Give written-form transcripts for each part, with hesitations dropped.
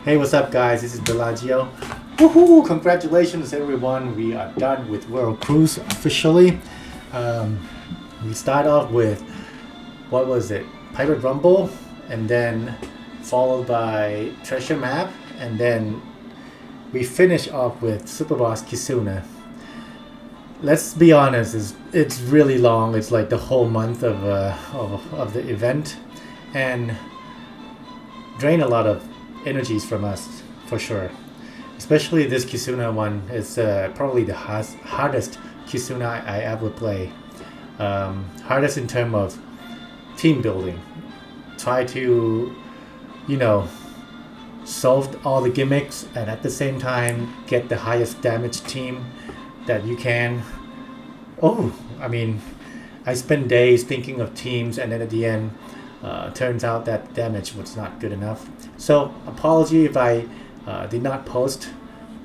Hey, what's up, guys? This is Bellagio. Woohoo! Congratulations, everyone. We are done with World Cruise officially. Um, we start off with, what was it? Pirate Rumble, and then followed by Treasure Map, and then we finish off with Superboss Kisuna. Let's be honest, it's really long. It's like the whole month of the event, and drain a lot of energies from us for sure. Especially this Kisuna one is probably the hardest Kisuna I ever play. Hardest in terms of team building. Try to, you know, solve all the gimmicks and at the same time get the highest damage team that you can. Oh, I mean, I spent days thinking of teams, and then at the end, turns out that damage was not good enough. So, apology if I did not post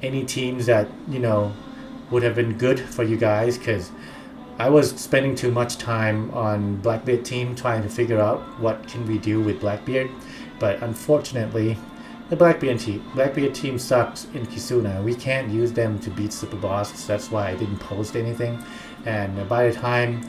any teams that would have been good for you guys, because I was spending too much time on Blackbeard team trying to figure out what can we do with Blackbeard. But unfortunately, the Blackbeard team sucks in Kisuna. We can't use them to beat Super Boss. So that's why I didn't post anything. And by the time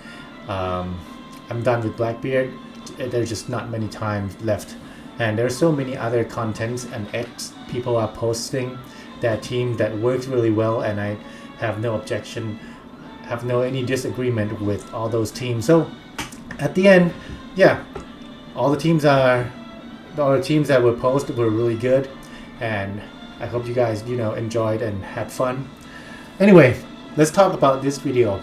I'm done with Blackbeard, there's just not many times left. And there's so many other contents and X people are posting that team that works really well, and I have no objection, have no any disagreement with all those teams. So at the end, yeah, all the teams that were posted were really good, and I hope you guys enjoyed and had fun. Anyway, let's talk about this video.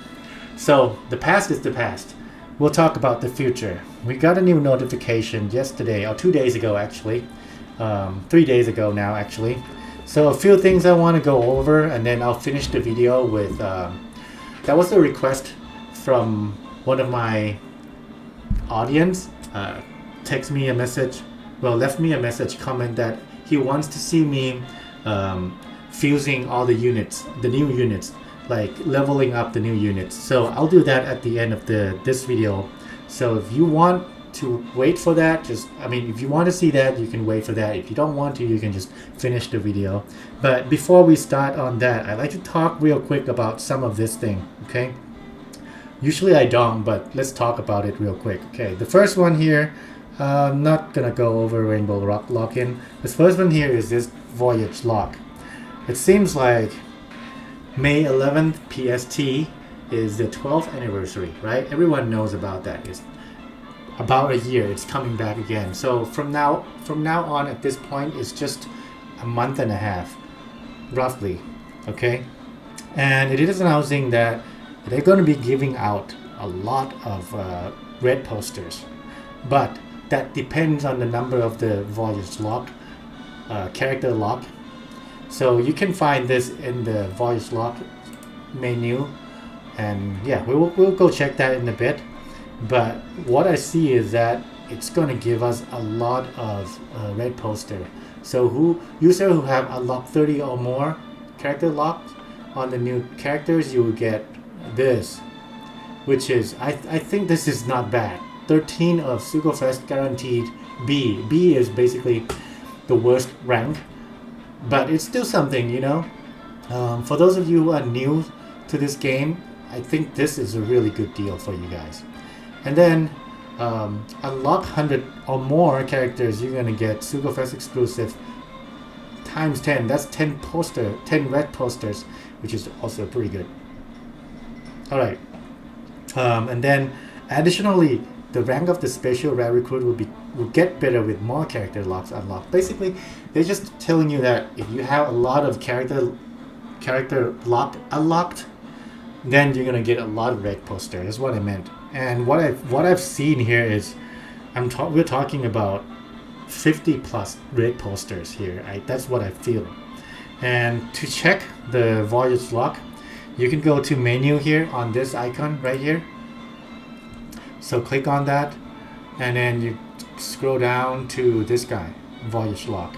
So the past is the past. We'll talk about the future. We got a new notification yesterday, or 2 days ago actually, 3 days ago now actually. So a few things I want to go over, and then I'll finish the video with that was a request from one of my audience. Text me a message, left me a message comment that he wants to see me fusing all the units, the new units, like leveling up the new units. So I'll do that at the end of this video. So if you want to wait for that, if you want to see that, you can wait for that. If you don't want to, you can just finish the video. But before we start on that, I'd like to talk real quick about some of this thing, okay? Usually I don't, but let's talk about it real quick. Okay, the first one here, I'm not gonna go over Rainbow Rock Lock-in. This first one here is this Voyage Lock. It seems like May 11th PST is the 12th anniversary, right? Everyone knows about that. It's about a year. It's coming back again. So from now on, at this point, it's just a month and a half, roughly. Okay, and it is announcing that they're going to be giving out a lot of red posters, but that depends on the number of the Voyage Lock character lock. So you can find this in the Voyage Lock menu, and yeah, we'll go check that in a bit. But what I see is that it's going to give us a lot of red poster. So user who have unlocked 30 or more character locked on the new characters, you will get this, which is I think this is not bad. 13 of Sugofest guaranteed B. B is basically the worst rank, but it's still something, For those of you who are new to this game, I think this is a really good deal for you guys. And then unlock 100 or more characters, you're gonna get Sugofest exclusive times 10. That's 10 red posters, which is also pretty good. All right, and then additionally, the rank of the special rare recruit will get better with more character locks unlocked. Basically, they're just telling you that if you have a lot of character lock unlocked, then you're gonna get a lot of red posters. That's what I meant. And what I've seen here is we're talking about 50 plus red posters here. That's what I feel. And to check the Voyage Lock, you can go to menu here on this icon right here. So click on that, and then you scroll down to this guy, Voyage Lock.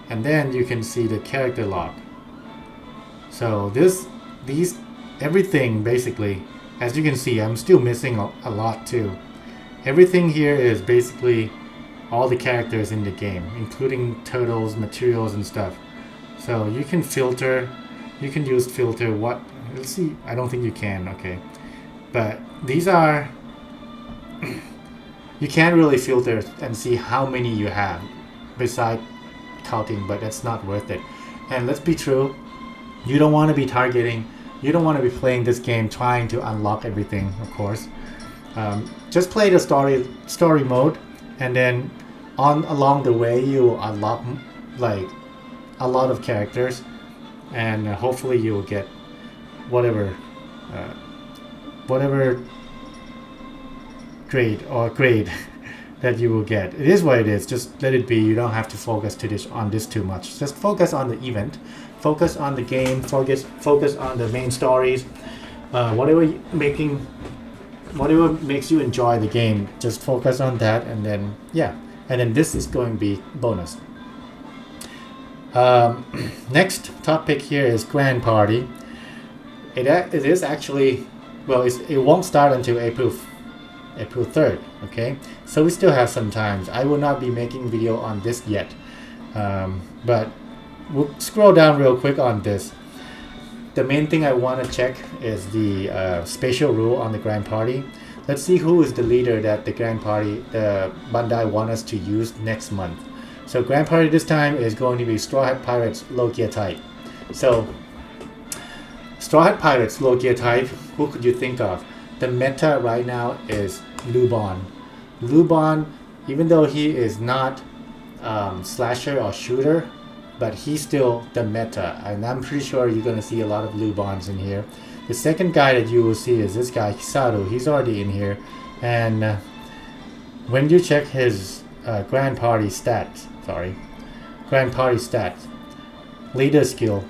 And then you can see the character lock. So everything basically, as you can see, I'm still missing a lot too. Everything here is basically all the characters in the game, including turtles, materials, and stuff. So you can filter, you can use filter what, let's see, I don't think you can, okay. But these are, you can't really filter and see how many you have beside counting, but that's not worth it. And let's be true, you don't want to be targeting, you don't want to be playing this game trying to unlock everything, of course. Just play the story mode, and then along the way you unlock like a lot of characters, and hopefully you will get whatever grade that you will get. It is what it is. Just let it be. You don't have to focus on this too much. Just focus on the event, focus on the game, focus on the main stories. Whatever makes you enjoy the game, just focus on that, and then and then this is going to be bonus. Next topic here is Grand Party. It is actually, well, it won't start until April 3rd, okay? So we still have some time. I will not be making video on this yet, but we'll scroll down real quick on this. The main thing I want to check is the spatial rule on the Grand Party. Let's see who is the leader that the Grand Party, the Bandai want us to use next month. So Grand Party this time is going to be Straw Hat Pirates low gear type. So Straw Hat Pirates low gear type, who could you think of? The meta right now is Lubon. Lubon, even though he is not slasher or shooter, but he's still the meta, and I'm pretty sure you're going to see a lot of Lubons in here. The second guy that you will see is this guy, Hisaru. He's already in here, and when you check his Grand Party stats, leader skill,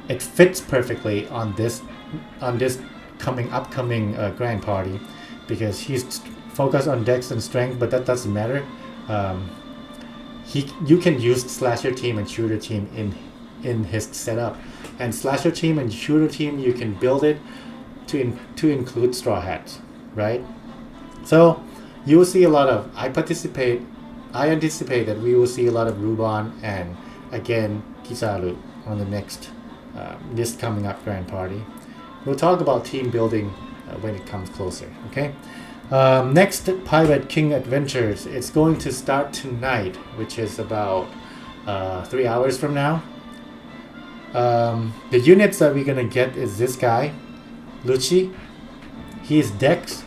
it fits perfectly on this upcoming Grand Party, because he's focused on dex and strength, but that doesn't matter. You can use slasher team and shooter team in his setup, and slasher team and shooter team you can build it to include Straw Hats, right? So you will see a lot of, I anticipate that we will see a lot of Ruban and again Kizaru on the next this coming up Grand Party. We'll talk about team building when it comes closer, okay? Next, Pirate King Adventures. It's going to start tonight, which is about 3 hours from now. The units that we're gonna get is this guy, Lucci. He is Dex,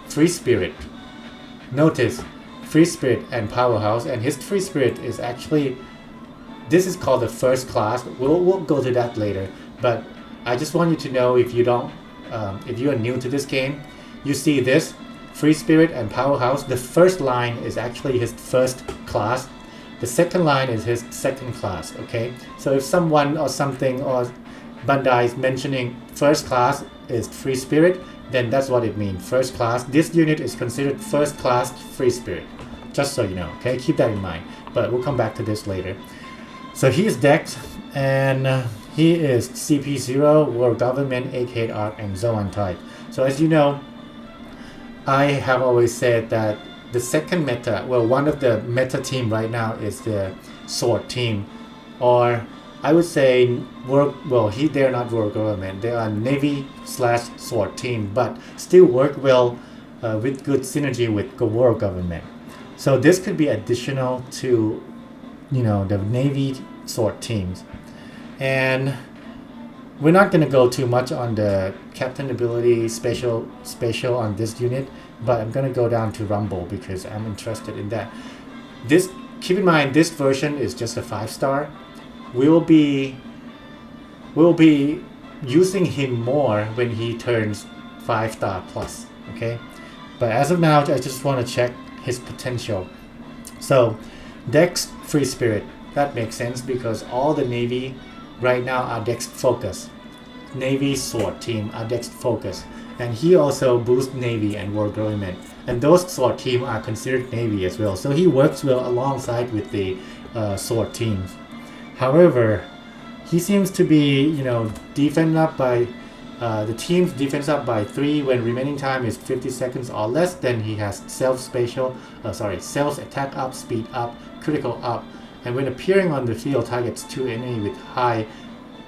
Free Spirit. Notice, Free Spirit and Powerhouse, and his Free Spirit is actually, this is called the first class. We'll go to that later, but I just want you to know, if you don't, if you are new to this game, you see this Free Spirit and Powerhouse. The first line is actually his first class. The second line is his second class, okay? So if someone or something or Bandai is mentioning first class is Free Spirit, then that's what it means, first class. This unit is considered first class Free Spirit, just so you know, okay? Keep that in mind, but we'll come back to this later. So he is Dex, and he is CP0, World Government, 8 Arc, and Zoan type. So as you know, I have always said that the second meta, well, one of the meta team right now is the Sword team, or I would say they're not World Government, they are Navy/Sword team, but still work well with good synergy with the World Government. So this could be additional to, you know, the Navy Sword teams. And we're not going to go too much on the captain ability special on this unit, but I'm going to go down to Rumble because I'm interested in that. This, keep in mind, this version is just a 5-star. We'll be using him more when he turns 5-star plus, okay? But as of now, I just want to check his potential. So Dex, Free Spirit, that makes sense because all the Navy right now are Dex focus. Navy Sword team are Dex focus, and he also boosts Navy and World Government, and those Sword team are considered Navy as well. So he works well alongside with the Sword teams. However, he seems to be, you know, defended up by The team's defense up by 3 when remaining time is 50 seconds or less. Then he has self attack up, speed up, critical up, and when appearing on the field, targets 2 enemies with high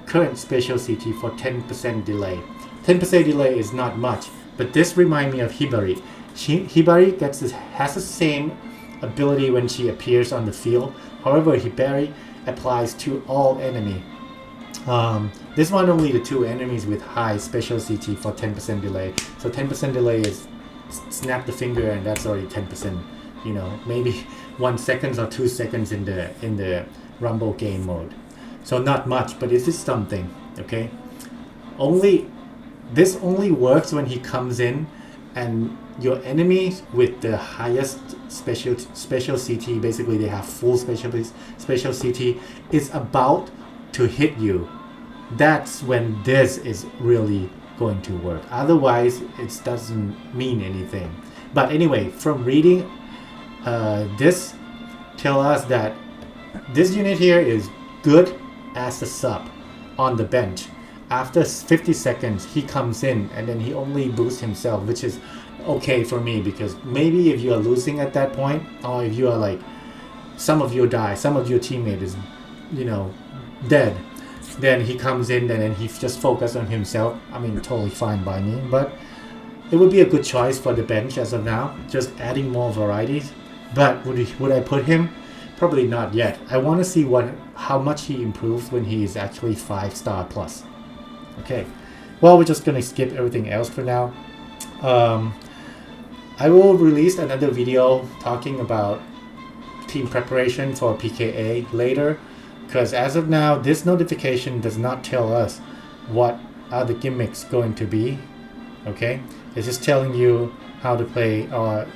current special CT for 10% delay. 10% delay is not much, but this reminds me of Hibari. Hibari has the same ability when she appears on the field. However, Hibari applies to all enemy. This one only the 2 enemies with high special CT for 10% delay. So 10% delay is snap the finger and that's already 10%. You know, maybe 1 second or 2 seconds in the Rumble game mode. So not much, but it is something. Okay. This only works when he comes in and your enemies with the highest special CT, basically they have full special CT, is about to hit you. That's when this is really going to work. Otherwise, it doesn't mean anything. But anyway, from reading this, tell us that this unit here is good as a sub on the bench. After 50 seconds, he comes in and then he only boosts himself, which is okay for me because maybe if you are losing at that point, or if you are like, some of you die, some of your teammate is, you know, dead, then he comes in and then he just focuses on himself. I mean, totally fine by me, but it would be a good choice for the bench as of now, just adding more varieties. But would I put him? Probably not yet. I want to see how much he improves when he is actually 5-star plus. Okay, well, we're just gonna skip everything else for now. I will release another video talking about team preparation for PKA later, because as of now, this notification does not tell us what are the gimmicks going to be. Okay, it's just telling you how to play or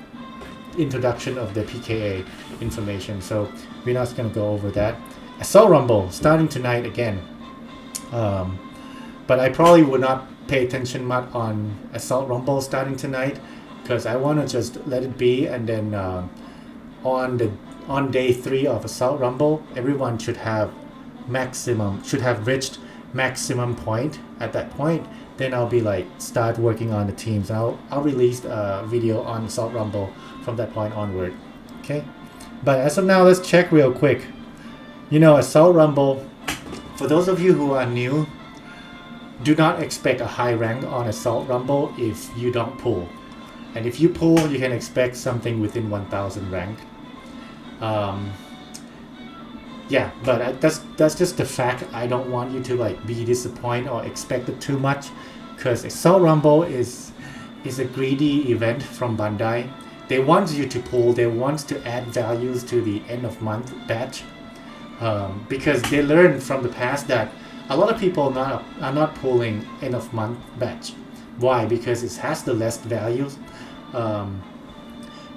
introduction of the PKA information. So we're not gonna go over that. Assault Rumble starting tonight again. But I probably would not pay attention much on Assault Rumble starting tonight because I want to just let it be, and then on day 3 of Assault Rumble, everyone should have reached maximum point. At that point, then I'll be like start working on the teams. I'll release a video on Assault Rumble from that point onward. Okay, but as of now, let's check real quick. You know, Assault Rumble, for those of you who are new, do not expect a high rank on Assault Rumble if you don't pull. And if you pull, you can expect something within 1000 rank. Yeah, but that's just the fact. I don't want you to like be disappointed or expect it too much, because Assault Rumble is a greedy event from Bandai. They want you to pull. They want to add values to the end of month batch, because they learned from the past that a lot of people are not pulling end of month batch. Why? Because it has the less values.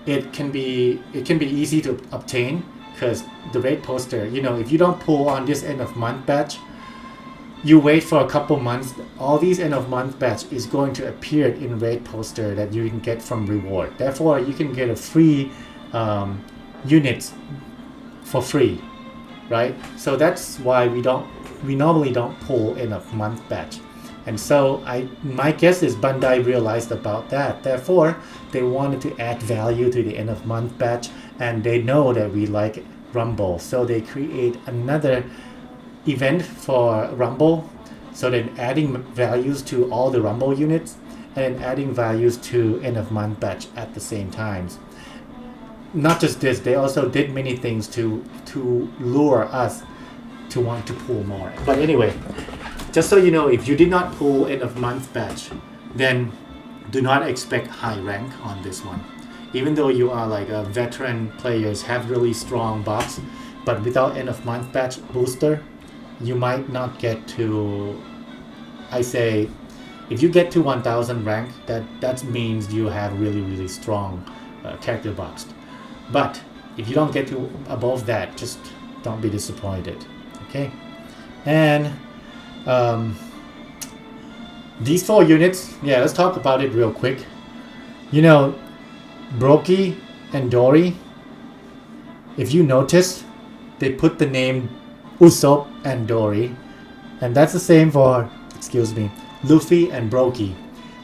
It can be easy to obtain because the raid poster, you know, if you don't pull on this end of month batch, you wait for a couple months, all these end of month batch is going to appear in raid poster that you can get from reward. Therefore, you can get a free units for free, right? So that's why we normally don't pull end of month batch. And so my guess is Bandai realized about that. Therefore, they wanted to add value to the end of month batch, and they know that we like Rumble. So they create another event for Rumble. So then adding values to all the Rumble units and adding values to end of month batch at the same time. Not just this, they also did many things to lure us to want to pull more. But anyway, just so you know, if you did not pull end of month batch, then do not expect high rank on this one. Even though you are like a veteran players, have really strong buffs, but without end of month batch booster, you might not get to, I say, if you get to 1000 rank, that means you have really strong character box. But if you don't get to above that, just don't be disappointed. Okay, and these 4 units, yeah, let's talk about it real quick. You know, Brokey and Dory, if you notice, they put the name Usopp and Dory, and that's the same for, excuse me, Luffy and Broggy.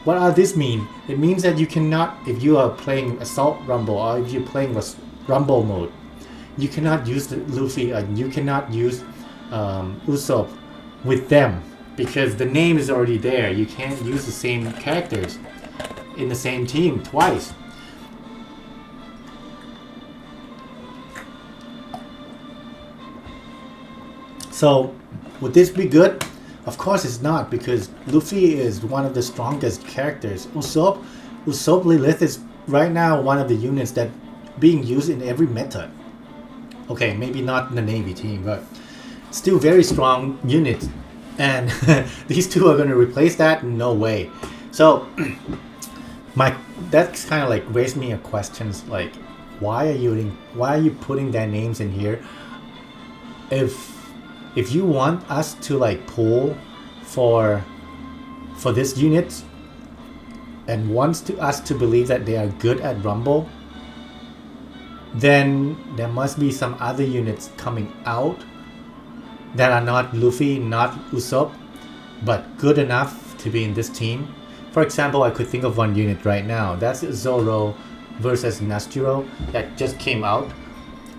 What does this mean? It means that you cannot, if you are playing Assault Rumble or if you're playing with Rumble mode, you cannot use the Luffy and you cannot use Usopp with them because the name is already there. You can't use the same characters in the same team twice. So, would this be good? Of course it's not, because Luffy is one of the strongest characters. Usopp Lilith is right now one of the units that being used in every meta. Okay, maybe not in the Navy team, but still very strong unit. And these two are going to replace that? No way. So, that's kind of like raised me a questions like, why are you putting their names in here? If you want us to like pull for this unit and wants us to believe that they are good at Rumble, then there must be some other units coming out that are not Luffy, not Usopp, but good enough to be in this team. For example, I could think of one unit right now. That's Zoro versus Nasturo that just came out.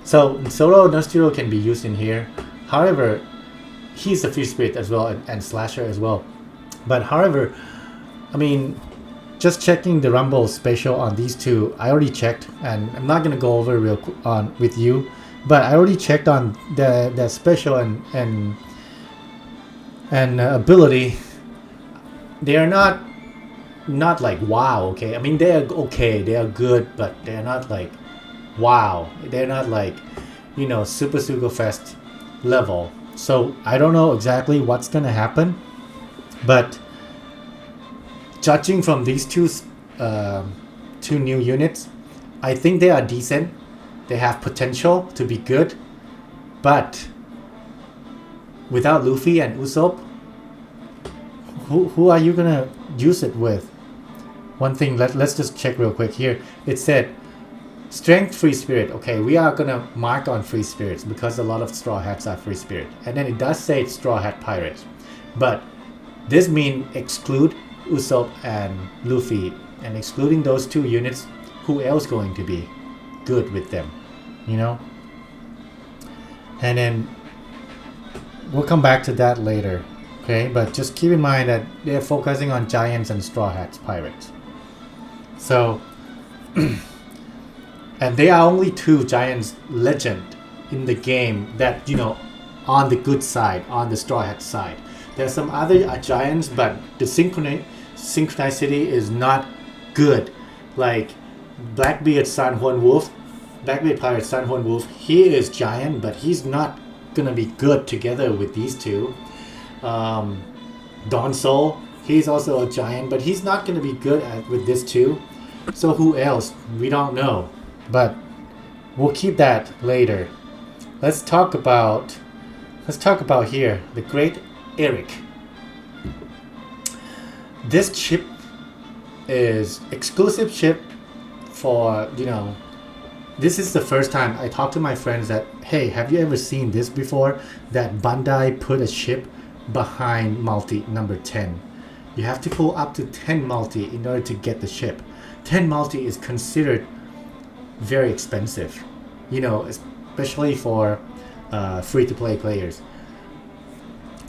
So Zoro Nasturo can be used in here. However, he's a free spirit as well and slasher as well. But however, I mean, just checking the Rumble special on these two, I already checked, and I'm not gonna go over real on with you, but I already checked on the special and ability. They are not like wow. Okay, I mean they are okay, they are good, but they're not like wow. They're not like, you know, Super Sugo Fest level. So I don't know exactly what's gonna happen, but judging from these two new units, I think they are decent. They have potential to be good, but without Luffy and Usopp, who are you gonna use it with? One thing, let's just check real quick here. It said strength free spirit. Okay, we are gonna mark on free spirits because a lot of straw hats are free spirit, and then it does say it's straw hat pirates, but this means exclude Usopp and Luffy, and excluding those two units, who else going to be good with them, you know? And then we'll come back to that later, okay? But just keep in mind that they're focusing on giants and straw hats pirates. So and there are only two giants legend in the game that, you know, on the good side, on the straw hat side. There's some other giants, but the synchronicity is not good. Like Blackbeard Sun Horn Wolf, Blackbeard Pirate Sun Horn Wolf, he is giant, but he's not gonna be good together with these two. Dawn Soul, he's also a giant, but he's not gonna be good with this two. So who else? We don't know, but we'll keep that later. Let's talk about here the Great Eric. This chip is exclusive chip for, you know, this is the first time I talked to my friends that, hey, have you ever seen this before? That Bandai put a chip behind multi number 10. You have to pull up to 10 multi in order to get the chip. 10 multi is considered very expensive, you know, especially for free-to-play players.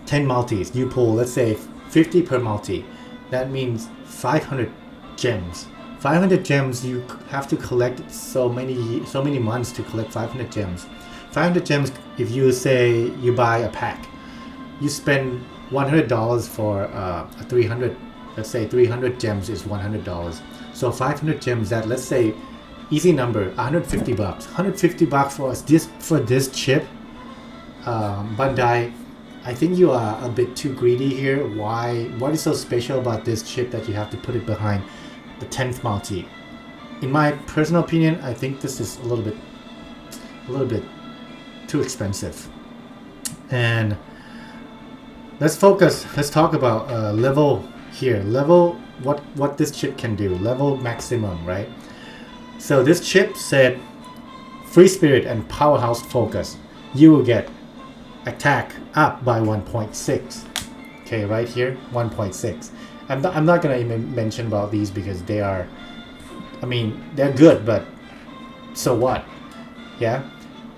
10 multis, you pull, let's say 50 per multi. That means 500 gems. 500 gems, you have to collect so many months to collect 500 gems. 500 gems, if you say you buy a pack, you spend $100 for a 300, let's say 300 gems is $100. So 500 gems, that, let's say, easy number, 150 bucks. 150 bucks for this chip. Bandai, I think you are a bit too greedy here. Why? What is so special about this chip that you have to put it behind the 10th multi? In my personal opinion, I think this is a little bit too expensive. And let's talk about level here. Level, what this chip can do. Level maximum, right? So this chip said free spirit and powerhouse focus. You will get attack up by 1.6. Okay, right here, 1.6. I'm not gonna even mention about these because they are, I mean, they're good, but so what? Yeah.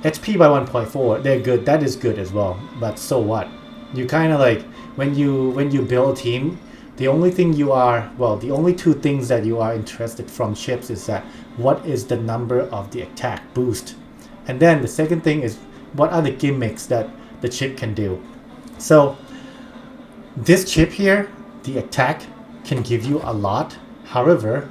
HP by 1.4, they're good. That is good as well. But so what? You kind of like when you build a team, the only thing you are, well, the only two things that you are interested from chips is that what is the number of the attack boost, and then the second thing is what are the gimmicks that the chip can do. So this chip here, the attack can give you a lot. However,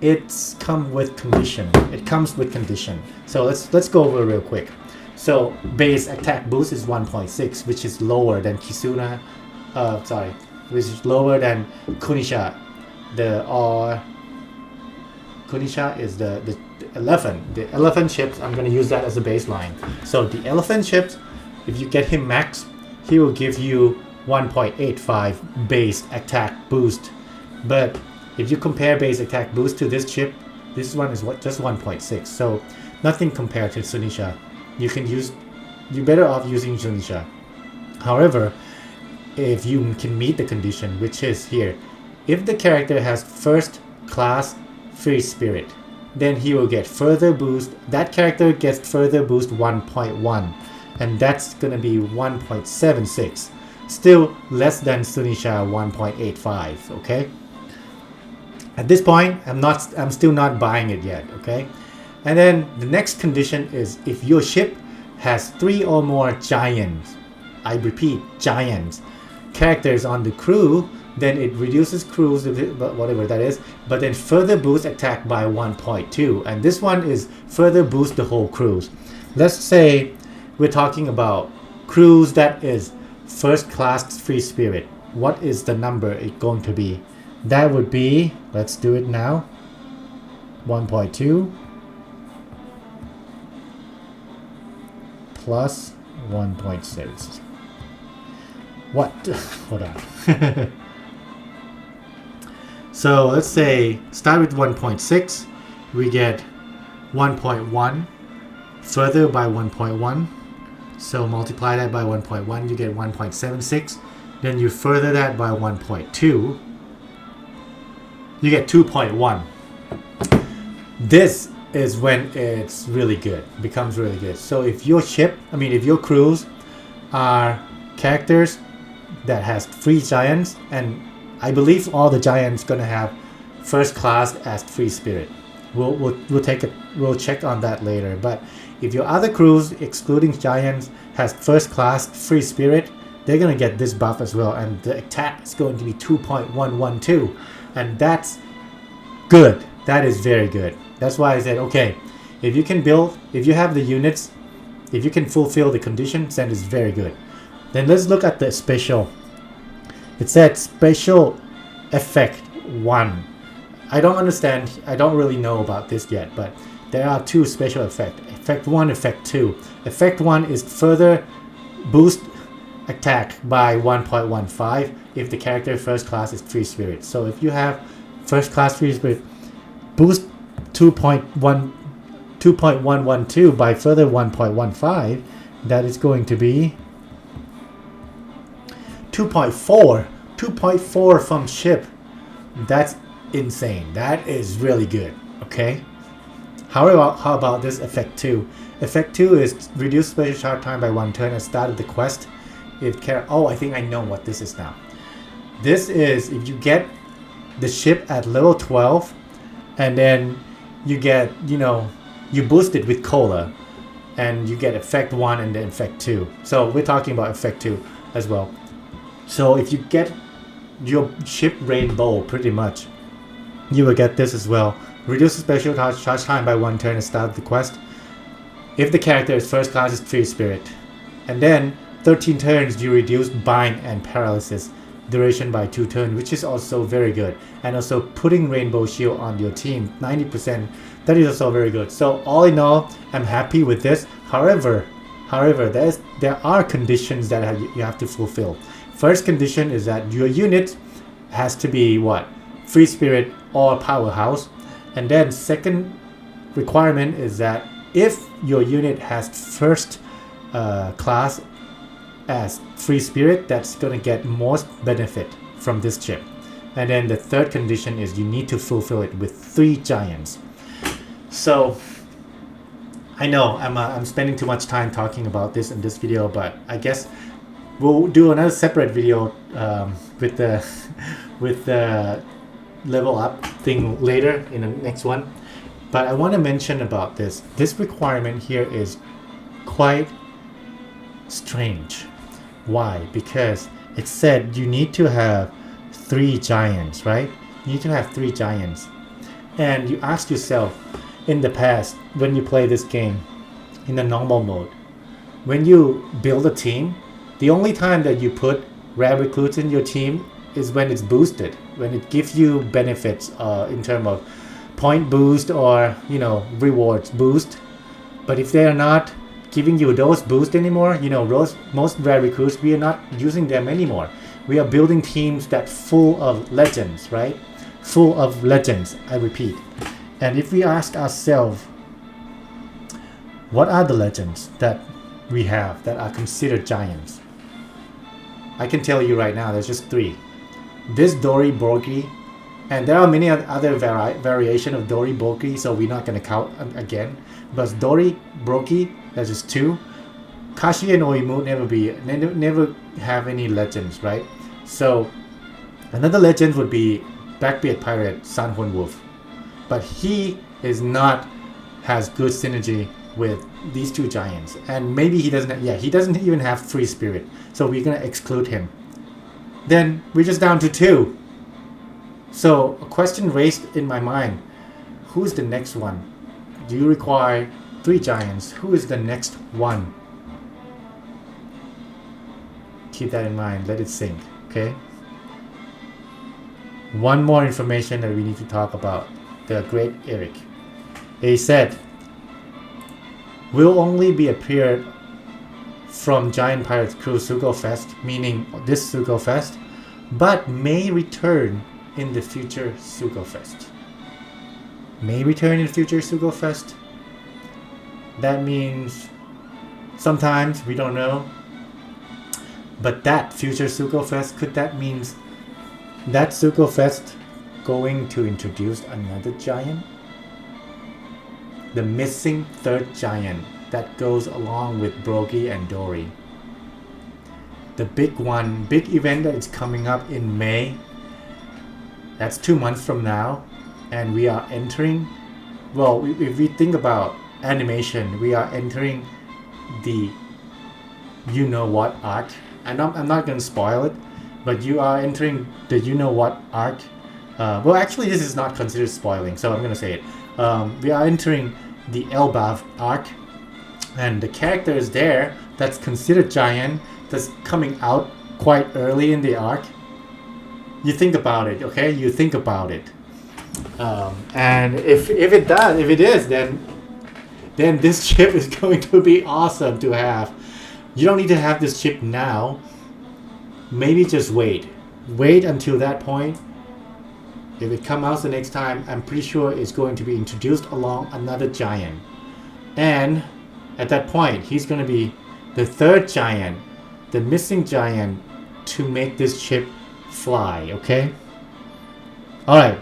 it's come with condition. It comes with condition. So let's go over real quick. So base attack boost is 1.6, which is lower than Kizuna. Which is lower than Kunisha. Kunisha is the elephant. The elephant chips. I'm gonna use that as a baseline. So the elephant chips, if you get him max, he will give you 1.85 base attack boost. But if you compare base attack boost to this chip, this one is just 1.6. So nothing compared to Sunisha. You're better off using Sunisha. However, if you can meet the condition, which is here, if the character has first class free spirit, then he will get further boost. That character gets further boost 1.1, and that's gonna be 1.76. Still less than Sunisha 1.85. Okay. At this point, I'm still not buying it yet. Okay. And then the next condition is if your ship has 3 or more giants, I repeat, giants characters on the crew, then it reduces crews, whatever that is, but then further boost attack by 1.2. And this one is further boost the whole crews. Let's say we're talking about crews that is first class free spirit. What is the number it going to be? That would be, let's do it now, 1.2 plus 1.6. What? Hold on. So let's say start with 1.6. We get 1.1 further by 1.1. So multiply that by 1.1, you get 1.76. Then you further that by 1.2. You get 2.1. This is when it's really good, becomes really good. So if your ship, if your crews are characters that has 3 giants, and I believe all the giants gonna have first class as free spirit. We'll check on that later. But if your other crews, excluding giants, has first class free spirit, they're gonna get this buff as well, and the attack is going to be 2.112, and that's good. That is very good. That's why I said, okay, if you can build, if you have the units, if you can fulfill the conditions, then it's very good. Then let's look at the special. It said special effect 1. I don't understand. I don't really know about this yet, but there are 2 special effects. Effect 1, effect 2. Effect 1 is further boost attack by 1.15 if the character first class is free spirit. So if you have first class free spirit, boost 2.112 by further 1.15, that is going to be 2.4 from ship. That's insane. That is really good. Okay. How about this effect 2? Effect 2 is reduce special charge time by 1 turn at start of the quest. I think I know what this is now. This is if you get the ship at level 12, and then you get, you boost it with cola, and you get effect 1 and then effect 2. So we're talking about effect 2 as well. So if you get your ship rainbow, pretty much, you will get this as well. Reduce the special charge time by 1 turn at start of the quest if the character is first class is free spirit. And then 13 turns you reduce bind and paralysis duration by 2 turns, which is also very good. And also putting rainbow shield on your team 90%, that is also very good. So all in all, I'm happy with this. However, there are conditions that you have to fulfill. First condition is that your unit has to be what? Free spirit or powerhouse. And then second requirement is that if your unit has first class as free spirit that's going to get most benefit from this chip. And then the third condition is you need to fulfill it with 3 giants. So I know I'm spending too much time talking about this in this video, but I guess we'll do another separate video with the level up thing later in the next one. But I want to mention about this requirement here is quite strange. Why? Because it said you need to have 3 giants, right? You need to have 3 giants. And you ask yourself, in the past, when you play this game in the normal mode, when you build a team, the only time that you put rare recruits in your team is when it's boosted, when it gives you benefits in terms of point boost or, you know, rewards boost. But if they are not giving you those boosts anymore, you know, most rare recruits, we are not using them anymore. We are building teams that full of legends, right? Full of legends, I repeat. And if we ask ourselves, what are the legends that we have that are considered giants? I can tell you right now, there's just 3. This Dory Borgi, and there are many other variation of Dory Borgi, so we're not going to count again. But Dory Borgi, there's just 2. Kashi and Oimu never have any legends, right? So another legend would be Blackbeard Pirate Sanhun Wolf. But he has good synergy with these 2 giants, and maybe he doesn't even have free spirit, so we're gonna exclude him. Then we're just down to 2. So a question raised in my mind: who's the next one? Do you require 3 giants? Who is the next one? Keep that in mind. Let it sink. Okay. One more information that we need to talk about. The great Eric. He said, will only be appeared from Giant Pirates Crew Sugo Fest, meaning this Sugo Fest, but may return in the future Sugo Fest. May return in future Sugo Fest. That means sometimes, we don't know. But that future Sugo Fest, could that means that Sugo Fest going to introduce another giant? The missing 3rd giant that goes along with Brogy and Dory. The big event that is coming up in May. That's 2 months from now. And we are entering, well, if we think about animation, we are entering the you know what arc. And I'm not going to spoil it, but you are entering the you know what arc. Well, actually, this is not considered spoiling, so I'm going to say it. We are entering the Elbaf arc, and the character is there that's considered giant, that's coming out quite early in the arc. You think about it, okay? You think about it. And if it is, then this chip is going to be awesome to have. You don't need to have this chip now. Maybe just wait. Wait until that point. If it comes out the next time, I'm pretty sure it's going to be introduced along another giant. And at that point, he's going to be the 3rd giant, the missing giant, to make this chip fly, okay? Alright,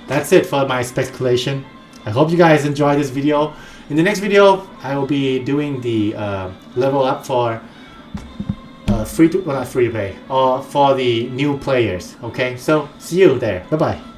that's it for my speculation. I hope you guys enjoyed this video. In the next video, I will be doing the level up for not free to play, or for the new players, okay? So, see you there. Bye-bye.